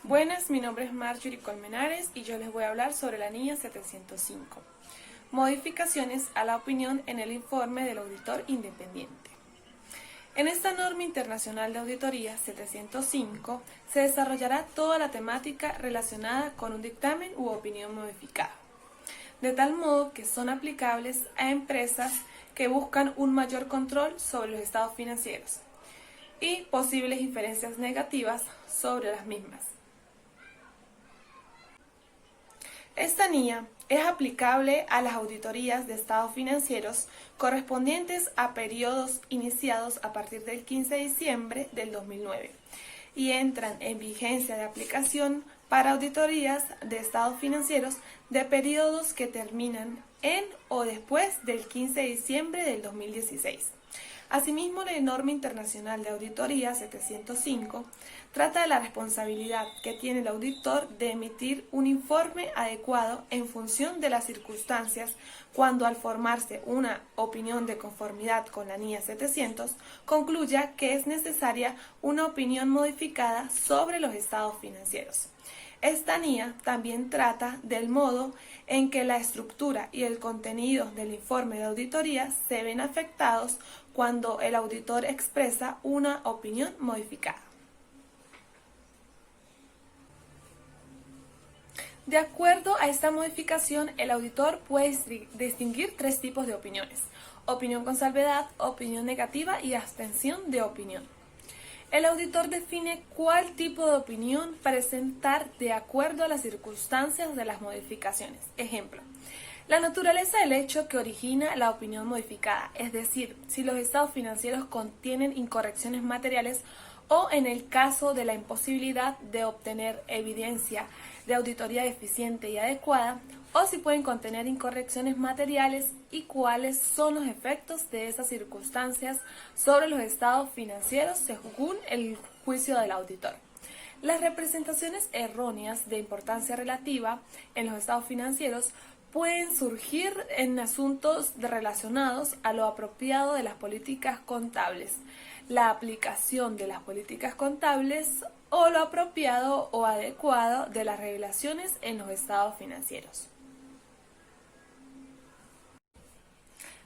Buenas, mi nombre es Marjorie Colmenares y yo les voy a hablar sobre la NIA 705. Modificaciones a la opinión en el informe del auditor independiente. En esta norma internacional de auditoría 705 se desarrollará toda la temática relacionada con un dictamen u opinión modificada, de tal modo que son aplicables a empresas que buscan un mayor control sobre los estados financieros y posibles inferencias negativas sobre las mismas. Esta NIA es aplicable a las auditorías de estados financieros correspondientes a periodos iniciados a partir del 15 de diciembre del 2009 y entran en vigencia de aplicación para auditorías de estados financieros de periodos que terminan en o después del 15 de diciembre del 2016. Asimismo, la norma internacional de auditoría 705 trata de la responsabilidad que tiene el auditor de emitir un informe adecuado en función de las circunstancias cuando, al formarse una opinión de conformidad con la NIA 700, concluya que es necesaria una opinión modificada sobre los estados financieros. Esta NIA también trata del modo en que la estructura y el contenido del informe de auditoría se ven afectados cuando el auditor expresa una opinión modificada. De acuerdo a esta modificación, el auditor puede distinguir tres tipos de opiniones: opinión con salvedad, opinión negativa y abstención de opinión. El auditor define cuál tipo de opinión presentar de acuerdo a las circunstancias de las modificaciones. Ejemplo: la naturaleza del hecho que origina la opinión modificada, es decir, si los estados financieros contienen incorrecciones materiales o en el caso de la imposibilidad de obtener evidencia de auditoría eficiente y adecuada, o si pueden contener incorrecciones materiales y cuáles son los efectos de esas circunstancias sobre los estados financieros según el juicio del auditor. Las representaciones erróneas de importancia relativa en los estados financieros pueden surgir en asuntos relacionados a lo apropiado de las políticas contables, la aplicación de las políticas contables o lo apropiado o adecuado de las revelaciones en los estados financieros.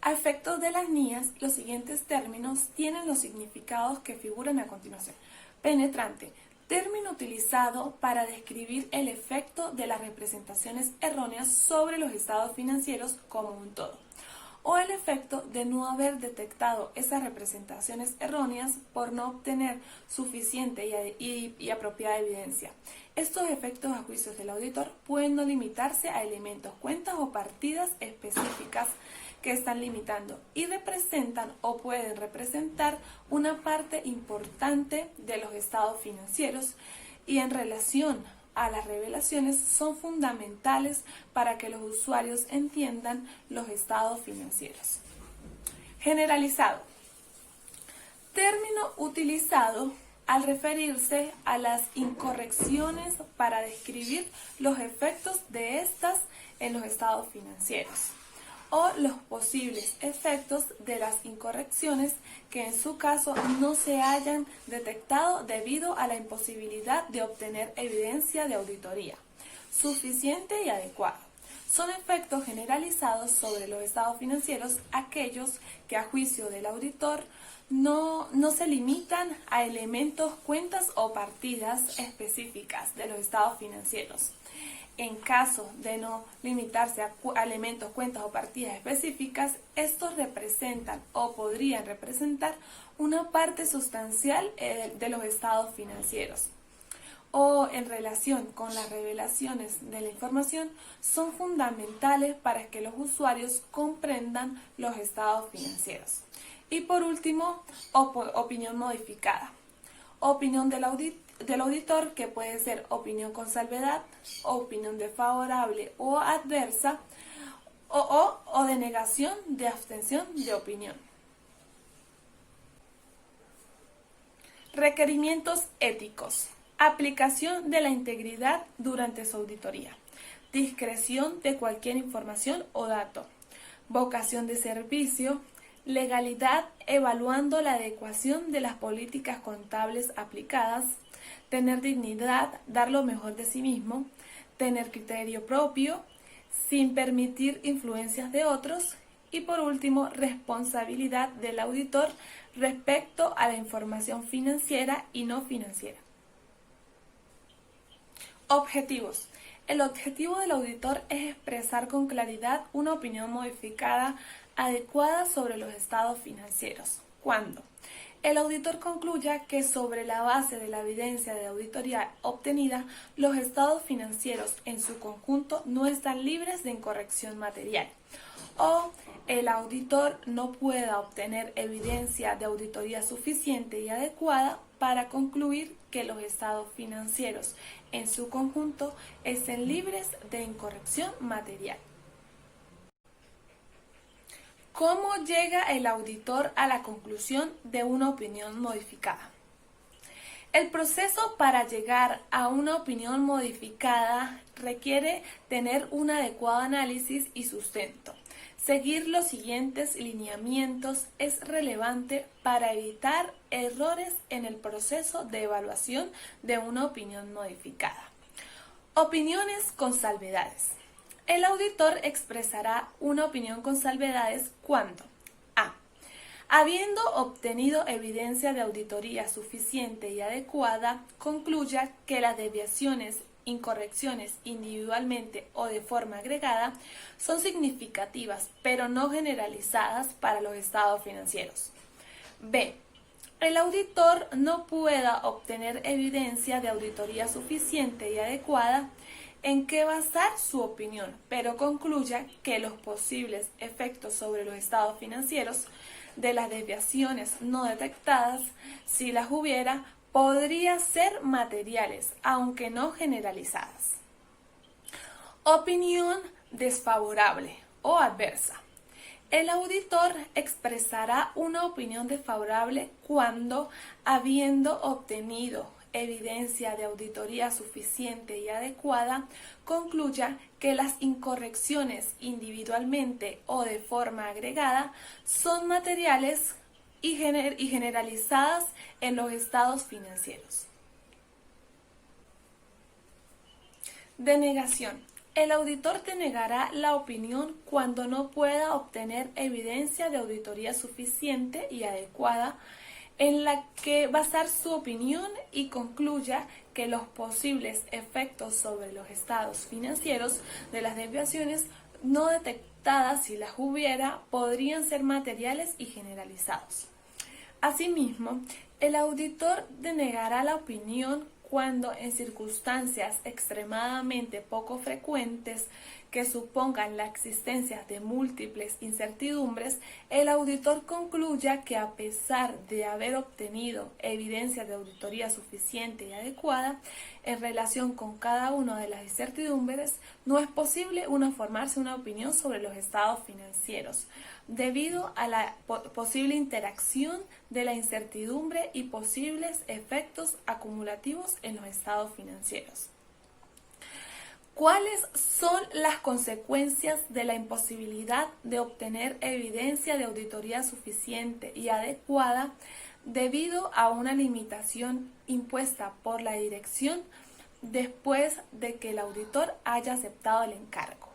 A efectos de las NIAs, los siguientes términos tienen los significados que figuran a continuación. Penetrante: término utilizado para describir el efecto de las representaciones erróneas sobre los estados financieros como un todo, o el efecto de no haber detectado esas representaciones erróneas por no obtener suficiente y apropiada evidencia. Estos efectos, a juicio del auditor, pueden no limitarse a elementos, cuentas o partidas específicas que están limitando y representan o pueden representar una parte importante de los estados financieros, y en relación a las revelaciones son fundamentales para que los usuarios entiendan los estados financieros. Generalizado: término utilizado al referirse a las incorrecciones para describir los efectos de estas en los estados financieros, o los posibles efectos de las incorrecciones que en su caso no se hayan detectado debido a la imposibilidad de obtener evidencia de auditoría suficiente y adecuada. Son efectos generalizados sobre los estados financieros aquellos que, a juicio del auditor, no se limitan a elementos, cuentas o partidas específicas de los estados financieros. En caso de no limitarse a elementos, cuentas o partidas específicas, estos representan o podrían representar una parte sustancial de los estados financieros, o en relación con las revelaciones de la información son fundamentales para que los usuarios comprendan los estados financieros. Y por último, opinión modificada: opinión del auditor, que puede ser opinión con salvedad, opinión desfavorable o adversa, o de negación, de abstención de opinión. Requerimientos éticos: aplicación de la integridad durante su auditoría, discreción de cualquier información o dato, vocación de servicio, legalidad evaluando la adecuación de las políticas contables aplicadas, tener dignidad, dar lo mejor de sí mismo, tener criterio propio, sin permitir influencias de otros, y por último, responsabilidad del auditor respecto a la información financiera y no financiera. Objetivos. El objetivo del auditor es expresar con claridad una opinión modificada adecuada sobre los estados financieros. ¿Cuándo? El auditor concluya que sobre la base de la evidencia de auditoría obtenida, los estados financieros en su conjunto no están libres de incorrección material, o el auditor no pueda obtener evidencia de auditoría suficiente y adecuada para concluir que los estados financieros en su conjunto estén libres de incorrección material. ¿Cómo llega el auditor a la conclusión de una opinión modificada? El proceso para llegar a una opinión modificada requiere tener un adecuado análisis y sustento. Seguir los siguientes lineamientos es relevante para evitar errores en el proceso de evaluación de una opinión modificada. Opiniones con salvedades. El auditor expresará una opinión con salvedades cuando a. Habiendo obtenido evidencia de auditoría suficiente y adecuada, concluya que las desviaciones, incorrecciones individualmente o de forma agregada son significativas, pero no generalizadas para los estados financieros. B. El auditor no pueda obtener evidencia de auditoría suficiente y adecuada en qué basar su opinión, pero concluya que los posibles efectos sobre los estados financieros de las desviaciones no detectadas, si las hubiera, podrían ser materiales, aunque no generalizadas. Opinión desfavorable o adversa. El auditor expresará una opinión desfavorable cuando, habiendo obtenido evidencia de auditoría suficiente y adecuada, concluya que las incorrecciones individualmente o de forma agregada son materiales y generalizadas en los estados financieros. Denegación. El auditor denegará la opinión cuando no pueda obtener evidencia de auditoría suficiente y adecuada en la que basar su opinión y concluya que los posibles efectos sobre los estados financieros de las desviaciones no detectadas, si las hubiera, podrían ser materiales y generalizados. Asimismo, el auditor denegará la opinión cuando en circunstancias extremadamente poco frecuentes que supongan la existencia de múltiples incertidumbres, el auditor concluya que a pesar de haber obtenido evidencia de auditoría suficiente y adecuada en relación con cada una de las incertidumbres, no es posible formarse una opinión sobre los estados financieros, debido a la posible interacción de la incertidumbre y posibles efectos acumulativos en los estados financieros. ¿Cuáles son las consecuencias de la imposibilidad de obtener evidencia de auditoría suficiente y adecuada debido a una limitación impuesta por la dirección después de que el auditor haya aceptado el encargo?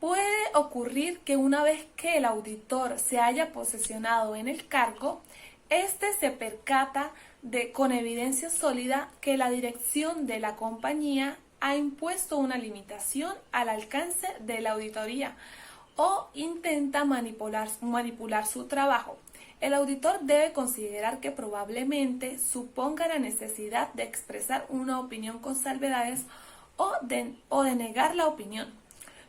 Puede ocurrir que una vez que el auditor se haya posesionado en el cargo, éste se percata con evidencia sólida que la dirección de la compañía ha impuesto una limitación al alcance de la auditoría o intenta manipular su trabajo. El auditor debe considerar que probablemente suponga la necesidad de expresar una opinión con salvedades o de negar la opinión.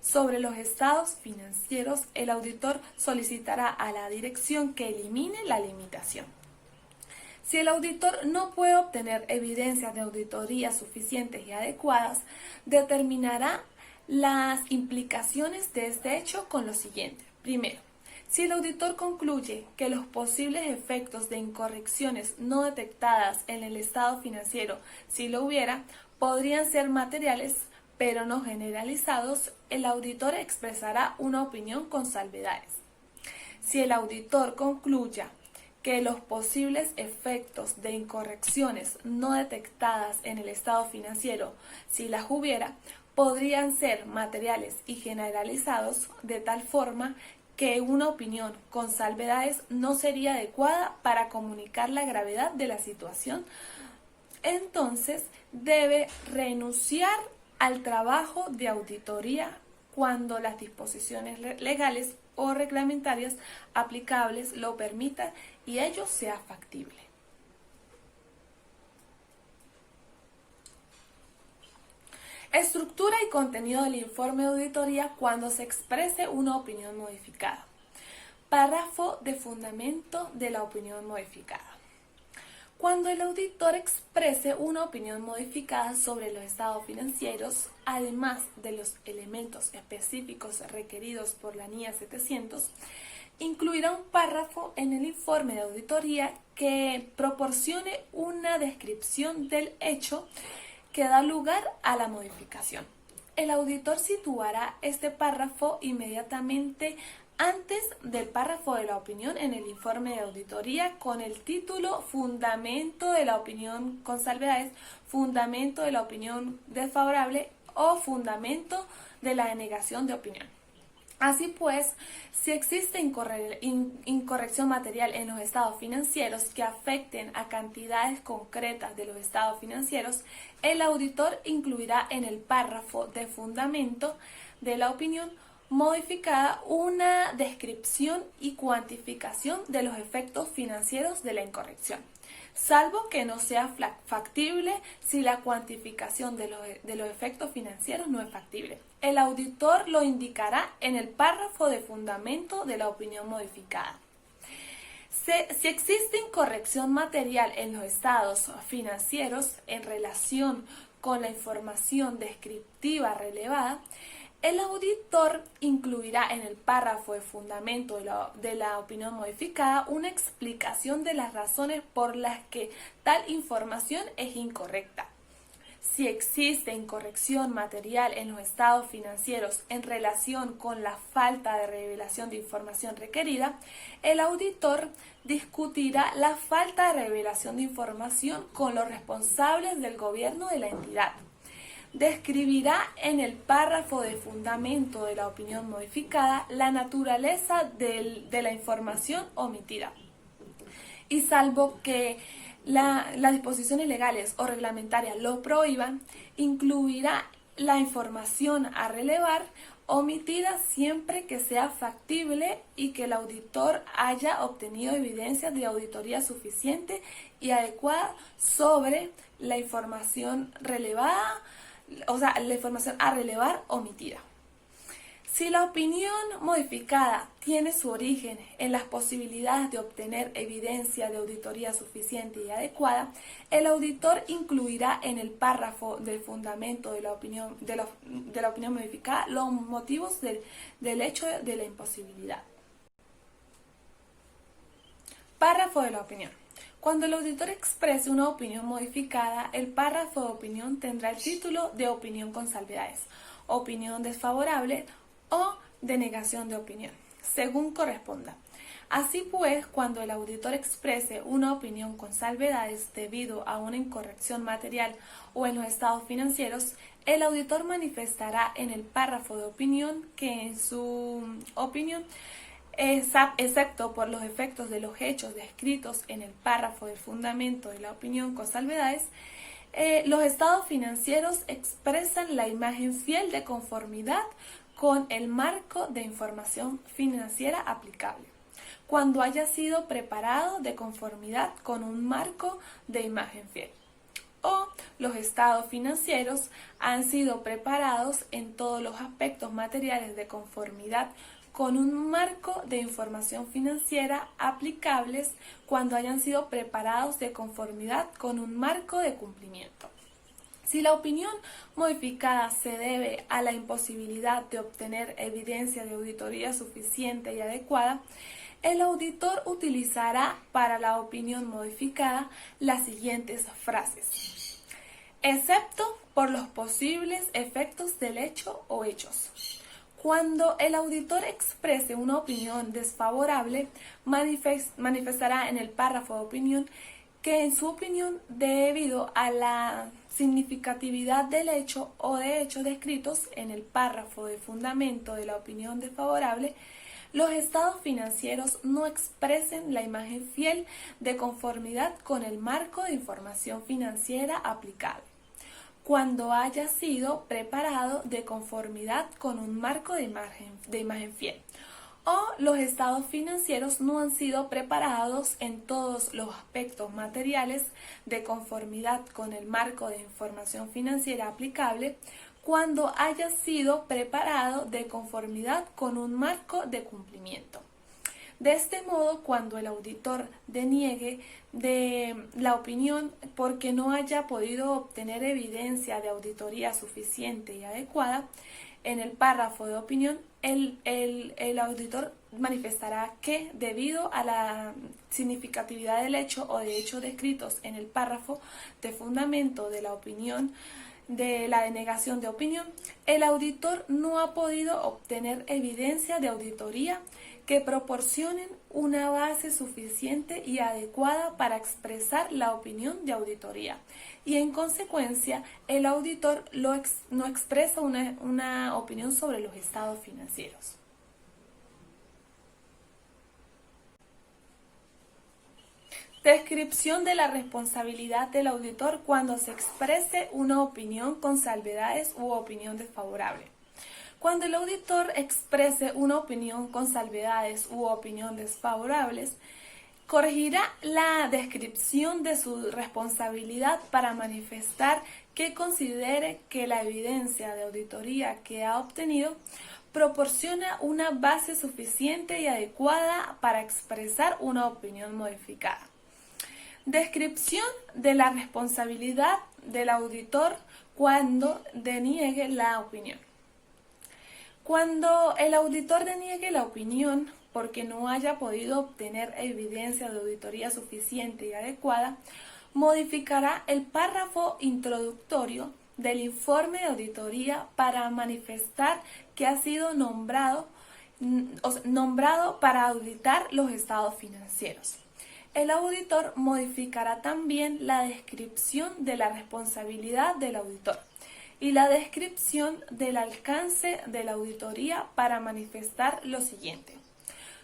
Sobre los estados financieros, el auditor solicitará a la dirección que elimine la limitación. Si el auditor no puede obtener evidencias de auditoría suficientes y adecuadas, determinará las implicaciones de este hecho con lo siguiente. Primero, si el auditor concluye que los posibles efectos de incorrecciones no detectadas en el estado financiero, si lo hubiera, podrían ser materiales, pero no generalizados, el auditor expresará una opinión con salvedades. Si el auditor concluya que los posibles efectos de incorrecciones no detectadas en el estado financiero, si las hubiera, podrían ser materiales y generalizados de tal forma que una opinión con salvedades no sería adecuada para comunicar la gravedad de la situación, entonces debe renunciar al trabajo de auditoría cuando las disposiciones legales o reglamentarias aplicables lo permitan y ello sea factible. Estructura y contenido del informe de auditoría cuando se exprese una opinión modificada. Párrafo de fundamento de la opinión modificada. Cuando el auditor exprese una opinión modificada sobre los estados financieros, además de los elementos específicos requeridos por la NIA 700, incluirá un párrafo en el informe de auditoría que proporcione una descripción del hecho que da lugar a la modificación. El auditor situará este párrafo inmediatamente antes del párrafo de la opinión en el informe de auditoría con el título Fundamento de la opinión con salvedades, Fundamento de la opinión desfavorable o Fundamento de la denegación de opinión. Así pues, si existe incorrección material en los estados financieros que afecten a cantidades concretas de los estados financieros, el auditor incluirá en el párrafo de fundamento de la opinión modificada una descripción y cuantificación de los efectos financieros de la incorrección, salvo que no sea factible si la cuantificación de los efectos financieros no es factible. El auditor lo indicará en el párrafo de fundamento de la opinión modificada. Si existe incorrección material en los estados financieros en relación con la información descriptiva relevada, el auditor incluirá en el párrafo de fundamento de la opinión modificada una explicación de las razones por las que tal información es incorrecta. Si existe incorrección material en los estados financieros en relación con la falta de revelación de información requerida, el auditor discutirá la falta de revelación de información con los responsables del gobierno de la entidad. Describirá en el párrafo de fundamento de la opinión modificada la naturaleza de la información omitida. Y salvo que las disposiciones legales o reglamentarias lo prohíban, incluirá la información a relevar omitida siempre que sea factible y que el auditor haya obtenido evidencias de auditoría suficiente y adecuada sobre la información relevada, o sea, la información a relevar omitida. Si la opinión modificada tiene su origen en las posibilidades de obtener evidencia de auditoría suficiente y adecuada, el auditor incluirá en el párrafo del fundamento de la opinión modificada los motivos del hecho de la imposibilidad. Párrafo de la opinión. Cuando el auditor exprese una opinión modificada, el párrafo de opinión tendrá el título de opinión con salvedades, opinión desfavorable o denegación de opinión, según corresponda. Así pues, cuando el auditor exprese una opinión con salvedades debido a una incorrección material o en los estados financieros, el auditor manifestará en el párrafo de opinión que en su opinión, excepto por los efectos de los hechos descritos en el párrafo de fundamento de la opinión con salvedades, los estados financieros expresan la imagen fiel de conformidad con el marco de información financiera aplicable, cuando haya sido preparado de conformidad con un marco de imagen fiel, o los estados financieros han sido preparados en todos los aspectos materiales de conformidad con un marco de información financiera aplicables cuando hayan sido preparados de conformidad con un marco de cumplimiento. Si la opinión modificada se debe a la imposibilidad de obtener evidencia de auditoría suficiente y adecuada, el auditor utilizará para la opinión modificada las siguientes frases: excepto por los posibles efectos del hecho o hechos, Cuando el auditor exprese una opinión desfavorable, manifestará en el párrafo de opinión que en su opinión, debido a la significatividad del hecho o de hechos descritos en el párrafo de fundamento de la opinión desfavorable, los estados financieros no expresen la imagen fiel de conformidad con el marco de información financiera aplicable, cuando haya sido preparado de conformidad con un marco de imagen fiel, o los estados financieros no han sido preparados en todos los aspectos materiales de conformidad con el marco de información financiera aplicable, cuando haya sido preparado de conformidad con un marco de cumplimiento. De este modo, cuando el auditor deniegue de la opinión porque no haya podido obtener evidencia de auditoría suficiente y adecuada, en el párrafo de opinión, el auditor manifestará que, debido a la significatividad del hecho o de hechos descritos en el párrafo de fundamento de la opinión, de la denegación de opinión, el auditor no ha podido obtener evidencia de auditoría que proporcionen una base suficiente y adecuada para expresar la opinión de auditoría, y en consecuencia el auditor no expresa una opinión sobre los estados financieros. Descripción de la responsabilidad del auditor cuando se exprese una opinión con salvedades u opinión desfavorable. Cuando el auditor exprese una opinión con salvedades u opinión desfavorables, corregirá la descripción de su responsabilidad para manifestar que considere que la evidencia de auditoría que ha obtenido proporciona una base suficiente y adecuada para expresar una opinión modificada. Descripción de la responsabilidad del auditor cuando deniegue la opinión. Cuando el auditor deniegue la opinión porque no haya podido obtener evidencia de auditoría suficiente y adecuada, modificará el párrafo introductorio del informe de auditoría para manifestar que ha sido nombrado para auditar los estados financieros. El auditor modificará también la descripción de la responsabilidad del auditor y la descripción del alcance de la auditoría para manifestar lo siguiente.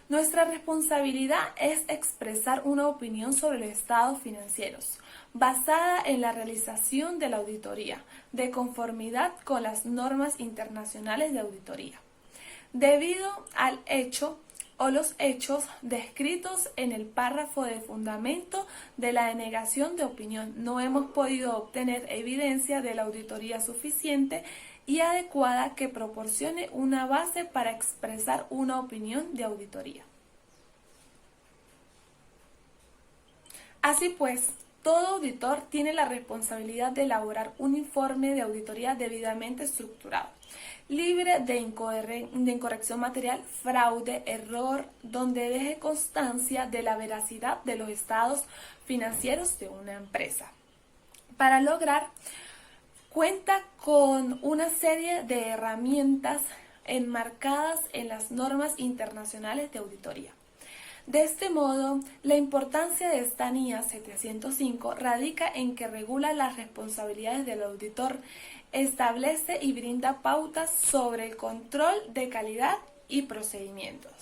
Nuestra responsabilidad es expresar una opinión sobre los estados financieros, basada en la realización de la auditoría, de conformidad con las normas internacionales de auditoría. Debido al hecho o los hechos descritos en el párrafo de fundamento de la denegación de opinión, no hemos podido obtener evidencia de la auditoría suficiente y adecuada que proporcione una base para expresar una opinión de auditoría. Así pues, todo auditor tiene la responsabilidad de elaborar un informe de auditoría debidamente estructurado, libre de incorrección material, fraude, error, donde deje constancia de la veracidad de los estados financieros de una empresa. Para lograr, cuenta con una serie de herramientas enmarcadas en las normas internacionales de auditoría. De este modo, la importancia de esta NIA 705 radica en que regula las responsabilidades del auditor, establece y brinda pautas sobre el control de calidad y procedimientos.